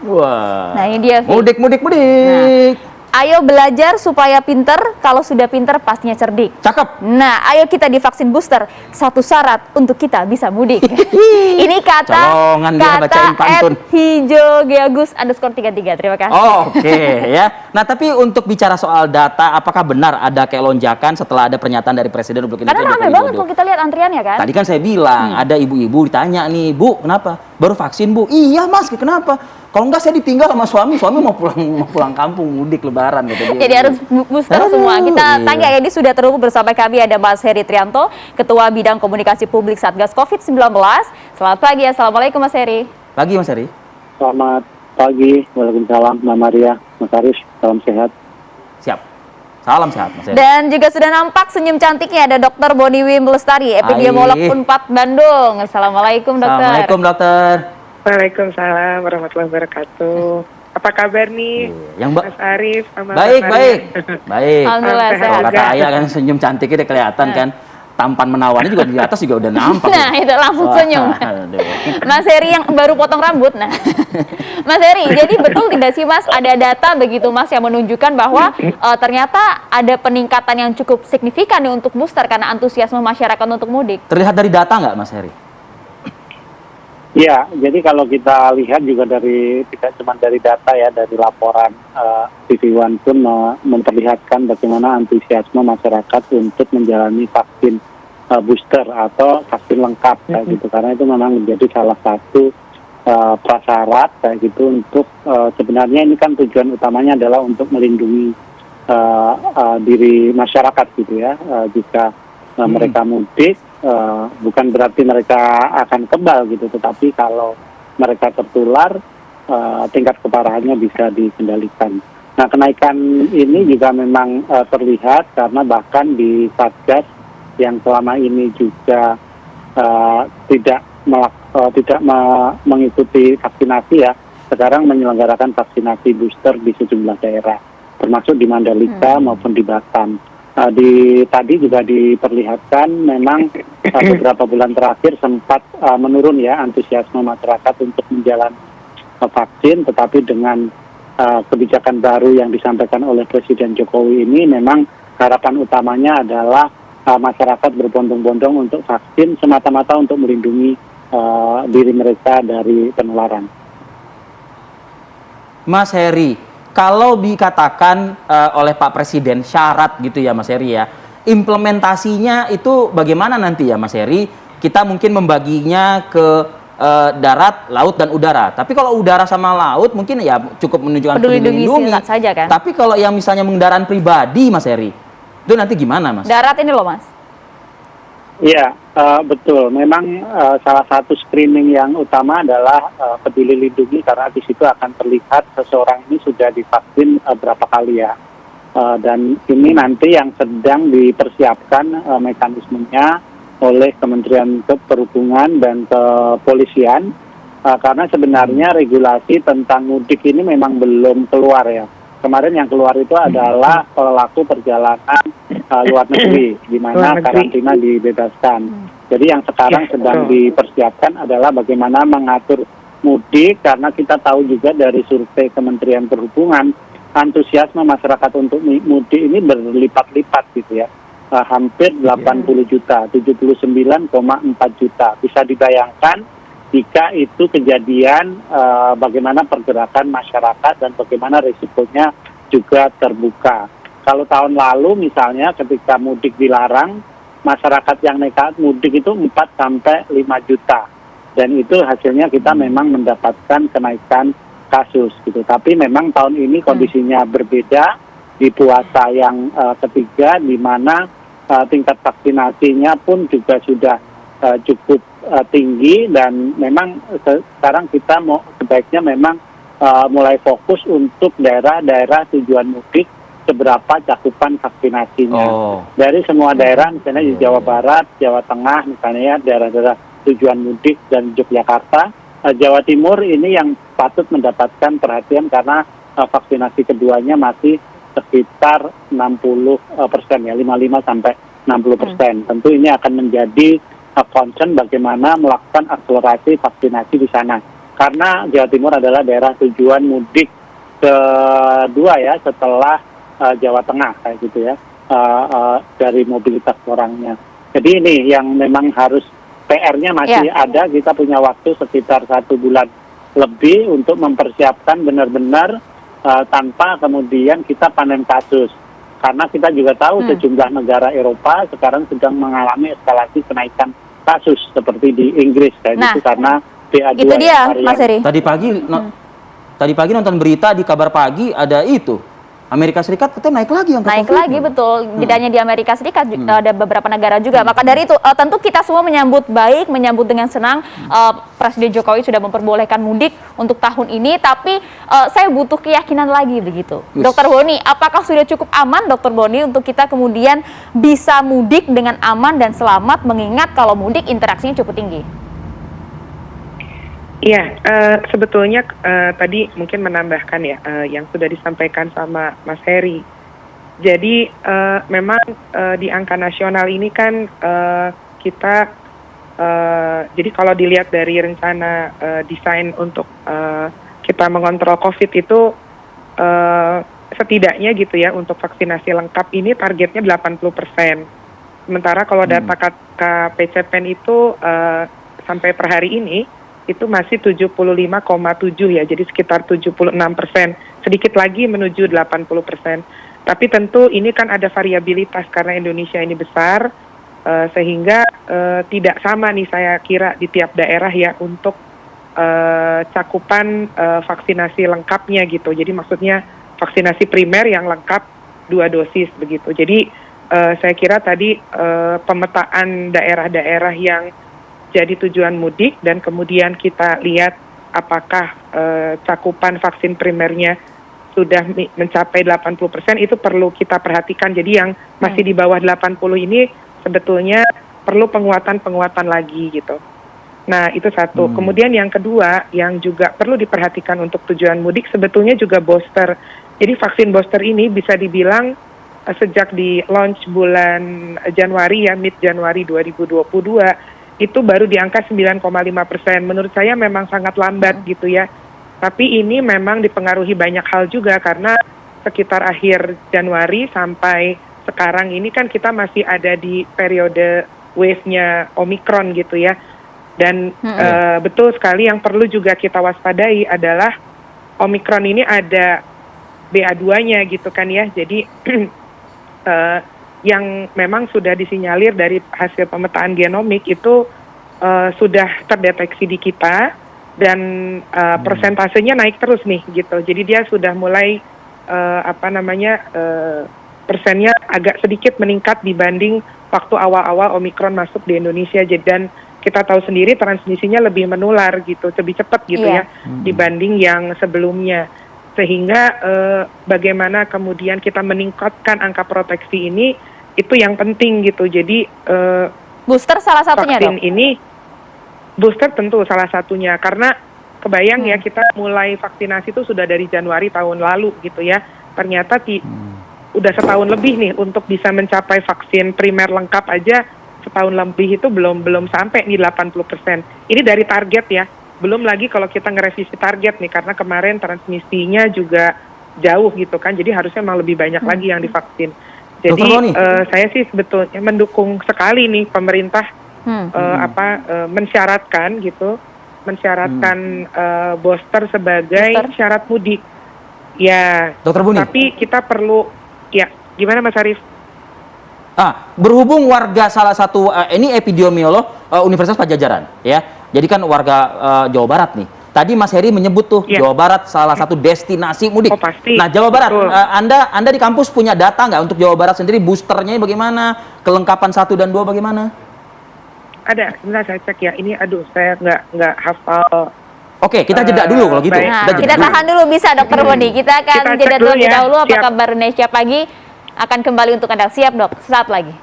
Wah. Nah, ini dia, Vi. Mudik. Ayo belajar supaya pinter, kalau sudah pinter pastinya cerdik. Cakep. Nah, ayo kita divaksin booster. Satu syarat untuk kita bisa mudik. Ini kata Colongan dia bacain pantun. @hijogeagus_33. Terima kasih. Oke ya. Nah, tapi untuk bicara soal data, apakah benar ada kayak lonjakan setelah ada pernyataan dari Presiden Republik Indonesia? Karena ramai banget kalau kita lihat antriannya kan. Tadi kan saya bilang ada ibu-ibu ditanya nih, Bu, kenapa? Baru vaksin, Bu? Iya, Mas, kenapa? Kalau enggak saya ditinggal sama suami mau pulang kampung mudik lebaran gitu dia. Jadi harus booster semua. Kita tanya ya, ini sudah terhubung bersama kami ada Mas Heri Trianto, Ketua Bidang Komunikasi Publik Satgas COVID-19. Selamat pagi, Assalamualaikum Mas Heri. Pagi Mas Heri. Selamat pagi, waalaikumsalam, Mbak Maria, Mas Aris, salam sehat. Siap. Salam sehat Mas Heri. Dan juga sudah nampak senyum cantiknya ada Dr. Boniwim Lestari, epidemiolog Unpad Bandung. Assalamualaikum dokter. Assalamualaikum dokter. Waalaikumsalam warahmatullahi wabarakatuh. Apa kabar nih, Mas Arif sama baik, Mas baik. Baik. Alhamdulillah sehat. Kalau kata ayah kan senyum cantiknya udah kelihatan kan. Tampan menawannya juga di atas juga udah nampak. Nah, itu langsung senyum. Mas Heri yang baru potong rambut. Nah, Mas Heri, jadi betul tidak sih Mas ada data begitu Mas yang menunjukkan bahwa ternyata ada peningkatan yang cukup signifikan nih untuk booster karena antusiasme masyarakat untuk mudik? Terlihat dari data nggak Mas Heri? Ya, jadi kalau kita lihat juga tidak cuma dari data ya, dari laporan TV One pun memperlihatkan bagaimana antusiasme masyarakat untuk menjalani vaksin booster atau vaksin lengkap kayak gitu, karena itu memang menjadi salah satu prasyarat kayak gitu untuk sebenarnya ini kan tujuan utamanya adalah untuk melindungi diri masyarakat gitu ya, jika mereka mudik. Bukan berarti mereka akan kebal gitu, tetapi kalau mereka tertular, tingkat keparahannya bisa dikendalikan. Nah, kenaikan ini juga memang terlihat karena bahkan di Satgas yang selama ini juga tidak mengikuti vaksinasi ya, sekarang menyelenggarakan vaksinasi booster di sejumlah daerah, termasuk di Mandalika maupun di Batam. Tadi juga diperlihatkan memang beberapa bulan terakhir sempat menurun ya antusiasme masyarakat untuk menjalani vaksin, tetapi dengan kebijakan baru yang disampaikan oleh Presiden Jokowi ini memang harapan utamanya adalah masyarakat berbondong-bondong untuk vaksin semata-mata untuk melindungi diri mereka dari penularan. Mas Heri, kalau dikatakan oleh Pak Presiden syarat gitu ya Mas Heri ya, implementasinya itu bagaimana nanti ya Mas Heri? Kita mungkin membaginya ke darat, laut, dan udara. Tapi kalau udara sama laut mungkin ya cukup menunjukkan peduli lindungi saja kan? Tapi kalau yang misalnya kendaraan pribadi Mas Heri, itu nanti gimana Mas? Darat ini loh Mas. Iya, betul. Memang salah satu screening yang utama adalah peduli lindungi, karena di situ akan terlihat seseorang ini sudah divaksin berapa kali ya. Dan ini nanti yang sedang dipersiapkan mekanismenya oleh Kementerian Perhubungan dan Kepolisian, karena sebenarnya regulasi tentang mudik ini memang belum keluar ya. Kemarin yang keluar itu adalah pelaku perjalanan luar negeri, di mana karantina dibebaskan. Jadi yang sekarang sedang dipersiapkan adalah bagaimana mengatur mudik, karena kita tahu juga dari survei Kementerian Perhubungan, antusiasme masyarakat untuk mudik ini berlipat-lipat gitu ya. Hampir 80 juta, 79,4 juta. Bisa dibayangkan jika itu kejadian, bagaimana pergerakan masyarakat dan bagaimana risikonya juga terbuka. Kalau tahun lalu misalnya ketika mudik dilarang, masyarakat yang nekat mudik itu 4-5 juta. Dan itu hasilnya kita memang mendapatkan kenaikan kasus gitu. Tapi memang tahun ini kondisinya berbeda di puasa yang ketiga, di mana tingkat vaksinasinya pun juga sudah cukup tinggi, dan memang sekarang kita sebaiknya memang mulai fokus untuk daerah-daerah tujuan mudik seberapa cakupan vaksinasinya. Dari semua daerah, misalnya di Jawa Barat, Jawa Tengah, misalnya ya, daerah-daerah tujuan mudik dan Yogyakarta, Jawa Timur ini yang patut mendapatkan perhatian karena vaksinasi keduanya masih sekitar 60%, ya 55-60%. Tentu ini akan menjadi concern bagaimana melakukan akselerasi vaksinasi di sana. karena Jawa Timur adalah daerah tujuan mudik kedua ya setelah Jawa Tengah kayak gitu ya, dari mobilitas orangnya. Jadi ini yang memang harus PR-nya masih ada. Kita punya waktu sekitar 1 bulan lebih untuk mempersiapkan benar-benar tanpa kemudian kita panen kasus. Karena kita juga tahu sejumlah negara Eropa sekarang sedang mengalami eskalasi kenaikan kasus seperti di Inggris kayak gitu karena BA2 itu dia varian. Mas Heri. Tadi pagi nonton berita di Kabar Pagi ada itu. Amerika Serikat katanya naik lagi angka Naik COVID. lagi, betul. Tidak hanya di Amerika Serikat, ada beberapa negara juga. Maka dari itu, tentu kita semua menyambut baik, menyambut dengan senang. Presiden Jokowi sudah memperbolehkan mudik untuk tahun ini, tapi saya butuh keyakinan lagi begitu. Dokter Boni, apakah sudah cukup aman, Dokter Boni, untuk kita kemudian bisa mudik dengan aman dan selamat, mengingat kalau mudik interaksinya cukup tinggi? Iya, sebetulnya tadi mungkin menambahkan ya yang sudah disampaikan sama Mas Heri. Jadi memang di angka nasional ini kan kita, jadi kalau dilihat dari rencana desain untuk kita mengontrol COVID itu setidaknya gitu ya untuk vaksinasi lengkap ini targetnya 80%. Sementara kalau data KPCPEN itu sampai per hari ini itu masih 75,7 ya, jadi sekitar 76%, sedikit lagi menuju 80%. Tapi tentu ini kan ada variabilitas karena Indonesia ini besar, sehingga tidak sama nih saya kira di tiap daerah ya untuk cakupan vaksinasi lengkapnya gitu. Jadi maksudnya vaksinasi primer yang lengkap 2 dosis begitu. Jadi saya kira tadi pemetaan daerah-daerah yang jadi tujuan mudik dan kemudian kita lihat apakah cakupan vaksin primernya sudah mencapai 80%, itu perlu kita perhatikan. Jadi yang masih di bawah 80 ini sebetulnya perlu penguatan lagi gitu. Nah, itu satu. Kemudian yang kedua yang juga perlu diperhatikan untuk tujuan mudik sebetulnya juga booster. Jadi vaksin booster ini bisa dibilang sejak di launch bulan Januari ya, mid Januari 2022, itu baru di angka 9,5%. Menurut saya memang sangat lambat gitu ya. Tapi ini memang dipengaruhi banyak hal juga karena sekitar akhir Januari sampai sekarang ini kan kita masih ada di periode wave-nya Omicron gitu ya. Dan betul sekali yang perlu juga kita waspadai adalah Omicron ini ada BA2-nya gitu kan ya. Jadi yang memang sudah disinyalir dari hasil pemetaan genomik itu sudah terdeteksi di kita dan persentasenya naik terus nih gitu. Jadi dia sudah mulai persennya agak sedikit meningkat dibanding waktu awal-awal Omicron masuk di Indonesia. Dan kita tahu sendiri transmisinya lebih menular gitu, lebih cepat gitu ya dibanding yang sebelumnya. Sehingga bagaimana kemudian kita meningkatkan angka proteksi ini, itu yang penting gitu. Jadi booster salah satunya, vaksin Dok? ini booster tentu salah satunya karena kebayang ya kita mulai vaksinasi itu sudah dari Januari tahun lalu gitu ya. Ternyata udah setahun lebih nih untuk bisa mencapai vaksin primer lengkap aja setahun lebih itu belum sampai nih 80%. Ini dari target ya. Belum lagi kalau kita ngerevisi target nih karena kemarin transmisinya juga jauh gitu kan. Jadi harusnya memang lebih banyak lagi yang divaksin. Jadi saya sih sebetulnya mendukung sekali nih pemerintah mensyaratkan booster sebagai syarat mudik. Ya. Dokter Buni. Tapi kita perlu ya gimana Mas Arief? Berhubung warga salah satu ini epidemiolog Universitas Padjadjaran ya. Jadi kan warga Jawa Barat nih. Tadi Mas Heri menyebut tuh Jawa Barat salah satu destinasi mudik. Oh, pasti. Nah, Jawa Barat, Anda di kampus punya data nggak untuk Jawa Barat sendiri, boosternya bagaimana, kelengkapan 1 dan 2 bagaimana? Ada, sebentar saya cek ya. Ini saya nggak hafal. Oke, kita jeda dulu kalau gitu. Kita tahan dulu bisa, Dokter Boni. Kita akan jeda terlebih dahulu. Apa kabar Indonesia Pagi akan kembali untuk Anda. Siap, Dok? Sesaat lagi.